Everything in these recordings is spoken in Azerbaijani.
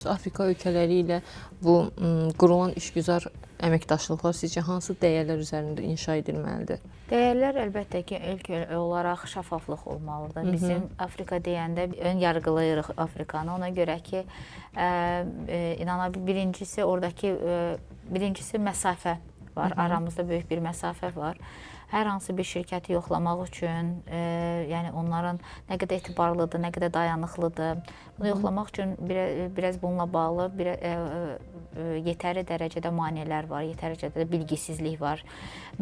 Afrika ölkələri ilə bu qurulan işgüzar əməkdaşlıqlar sizcə hansı dəyərlər üzərində inşa edilməlidir? Dəyərlər əlbəttə ki, ilk olaraq şəffaflıq olmalıdır. Bizim Afrika deyəndə ön yarğılayırıq Afrikanı. Ona görə ki, birincisi oradakı məsafə var. Aramızda böyük bir məsafə var. Hər hansı bir şirkəti yoxlamaq üçün, yəni onların nə qədər etibarlıdır, nə qədər dayanıqlıdır, bunu yoxlamaq üçün biraz bununla bağlı yetəri dərəcədə maneələr var, yetəri dərəcədə bilgisizlik var,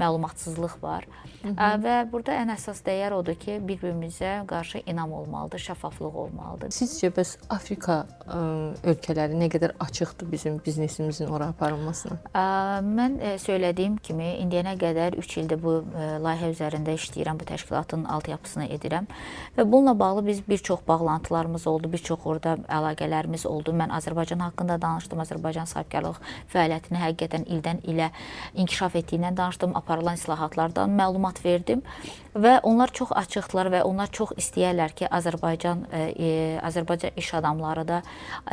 məlumatsızlıq var. Və burada ən əsas dəyər odur ki, bir-birimizə qarşı inam olmalıdır, şəffaflıq olmalıdır. Sizcə bəs Afrika ölkələri nə qədər açıqdır bizim biznesimizin ora aparılmasına? Mən söylədiyim kimi, indiyənə qədər 3 ildir bu layihə üzərində işləyirəm, bu təşkilatın altyapısını edirəm və bununla bağlı biz bir çox bağlantılarımız oldu, bir çox orada əlaqələrimiz oldu. Mən Azərbaycan haqqında danışdım, Azərbaycan sahibkarlıq fəaliyyətini həqiqətən ildən ilə inkişaf etdiyindən danışdım, aparılan islahatlardan məlumat verdim və onlar çox açıqdılar və onlar çox istəyərlər ki, Azərbaycan iş adamları da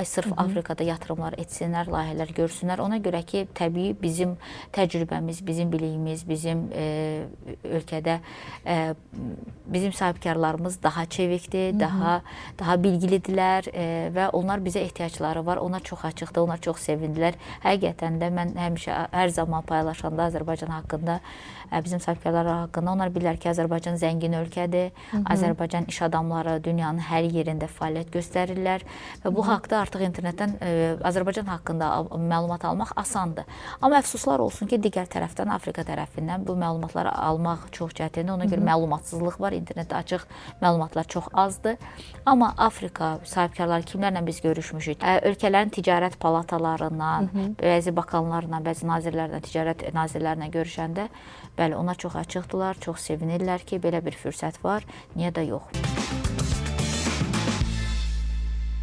sırf Afrikada yatırımlar etsinlər, layihələr görsünlər. Ona görə ki, təbii bizim təcrübəmiz, bizim biliyimiz, bizim ölkədə bizim sahibkarlarımız daha çevikdir, daha bilgilidirlər və onlar bizə ehtiyacları var. Onlar çox açıqdır, onlar çox sevindilər. Həqiqətən də mən həmişə hər zaman paylaşanda Azərbaycan haqqında, bizim sahibkarlar haqqında onlar bilirlər ki, Azərbaycan zəngin ölkədir. Azərbaycan iş adamları dünyanın hər yerində fəaliyyət göstərirlər və bu haqda artıq internetdən Azərbaycan haqqında məlumat almaq asandır. Amma əfsuslar olsun ki, digər tərəfdən, Afrika tərəfindən bu məlumatları almaq çox çətindir. Ona görə məlumatsızlıq var, internetdə açıq məlumatlar çox azdır. Amma Afrika sahibkarları kimlərlə biz görüşmüşük? Ölkələrin ticarət palatalarından, bəzi bakanlarla, bəzi nazirlərlə, ticarət nazirlərlə görüşəndə, bəli, onlar çox açıqdırlar, çox sevinirlər ki, belə bir fürsət var, niyə də yox.